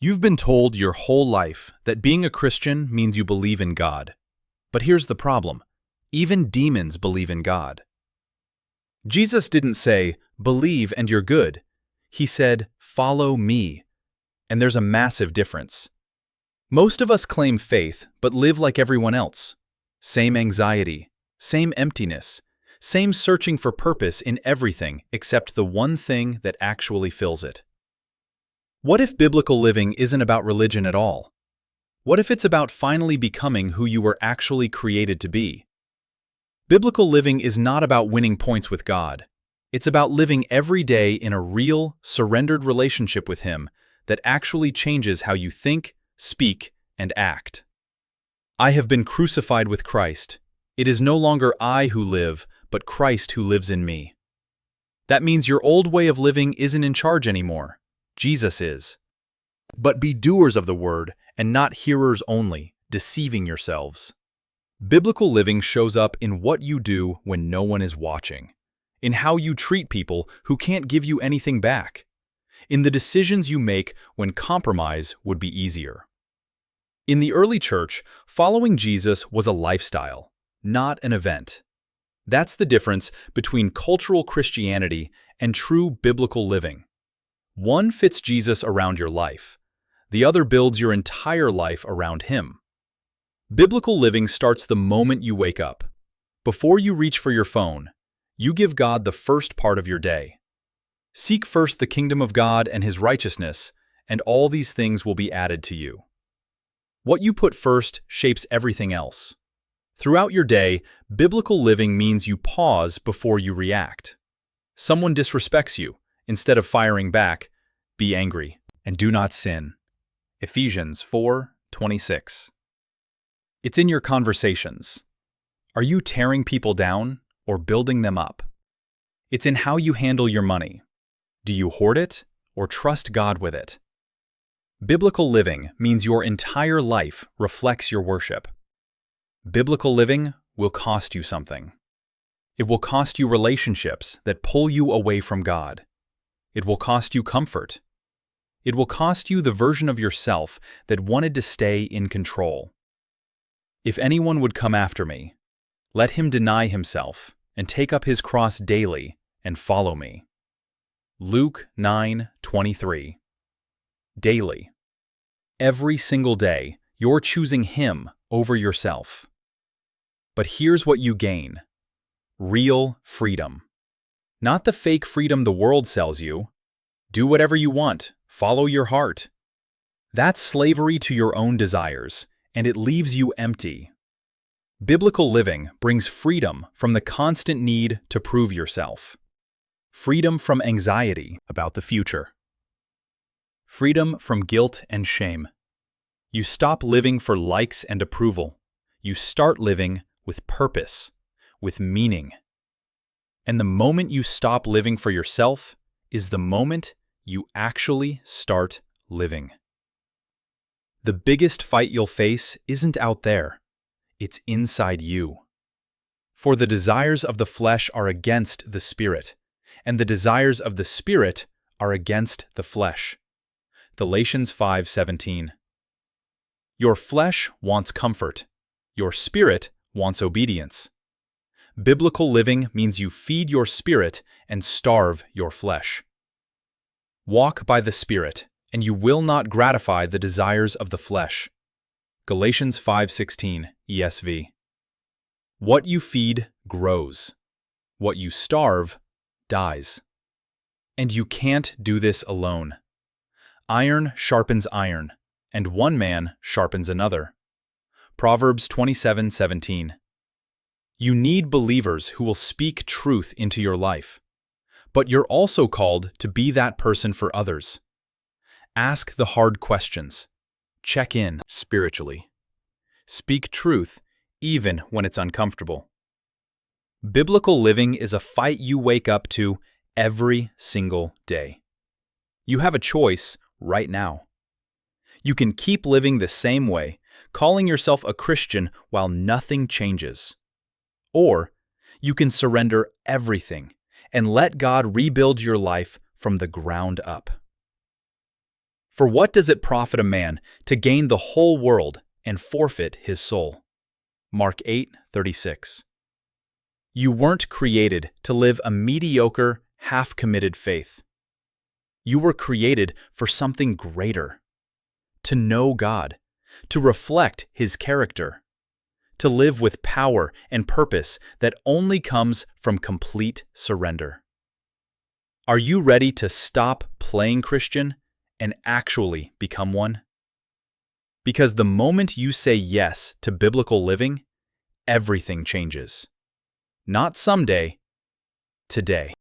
You've been told your whole life that being a Christian means you believe in God. But here's the problem. Even demons believe in God. Jesus didn't say, "Believe and you're good." He said, "Follow me." And there's a massive difference. Most of us claim faith, but live like everyone else. Same anxiety, same emptiness, same searching for purpose in everything except the one thing that actually fills it. What if biblical living isn't about religion at all? What if it's about finally becoming who you were actually created to be? Biblical living is not about winning points with God. It's about living every day in a real, surrendered relationship with Him that actually changes how you think, speak, and act. I have been crucified with Christ. It is no longer I who live, but Christ who lives in me. That means your old way of living isn't in charge anymore. Jesus is. But be doers of the word and not hearers only, deceiving yourselves. Biblical living shows up in what you do when no one is watching, in how you treat people who can't give you anything back, in the decisions you make when compromise would be easier. In the early church, following Jesus was a lifestyle, not an event. That's the difference between cultural Christianity and true biblical living. One fits Jesus around your life. The other builds your entire life around Him. Biblical living starts the moment you wake up. Before you reach for your phone, you give God the first part of your day. Seek first the kingdom of God and His righteousness, and all these things will be added to you. What you put first shapes everything else. Throughout your day, biblical living means you pause before you react. Someone disrespects you. Instead of firing back, be angry and do not sin. Ephesians 4:26. It's in your conversations. Are you tearing people down or building them up? It's in how you handle your money. Do you hoard it or trust God with it? Biblical living means your entire life reflects your worship. Biblical living will cost you something. It will cost you relationships that pull you away from God. It will cost you comfort. It will cost you the version of yourself that wanted to stay in control. If anyone would come after me, let him deny himself and take up his cross daily and follow me. Luke 9:23. Daily. Every single day, you're choosing Him over yourself. But here's what you gain. Real freedom. Not the fake freedom the world sells you. Do whatever you want. Follow your heart. That's slavery to your own desires, and it leaves you empty. Biblical living brings freedom from the constant need to prove yourself. Freedom from anxiety about the future. Freedom from guilt and shame. You stop living for likes and approval. You start living with purpose, with meaning. And the moment you stop living for yourself is the moment you actually start living. The biggest fight you'll face isn't out there. It's inside you. For the desires of the flesh are against the Spirit, and the desires of the Spirit are against the flesh. Galatians 5:17. Your flesh wants comfort. Your spirit wants obedience. Biblical living means you feed your spirit and starve your flesh. Walk by the Spirit, and you will not gratify the desires of the flesh. Galatians 5:16, ESV. What you feed grows. What you starve dies. And you can't do this alone. Iron sharpens iron, and one man sharpens another. Proverbs 27:17. You need believers who will speak truth into your life. But you're also called to be that person for others. Ask the hard questions. Check in spiritually. Speak truth even when it's uncomfortable. Biblical living is a fight you wake up to every single day. You have a choice right now. You can keep living the same way, calling yourself a Christian while nothing changes. Or you can surrender everything and let God rebuild your life from the ground up. For what does it profit a man to gain the whole world and forfeit his soul? Mark 8:36. You weren't created to live a mediocre, half-committed faith. You were created for something greater. To know God, to reflect His character, to live with power and purpose that only comes from complete surrender. Are you ready to stop playing Christian and actually become one? Because the moment you say yes to biblical living, everything changes. Not someday, today.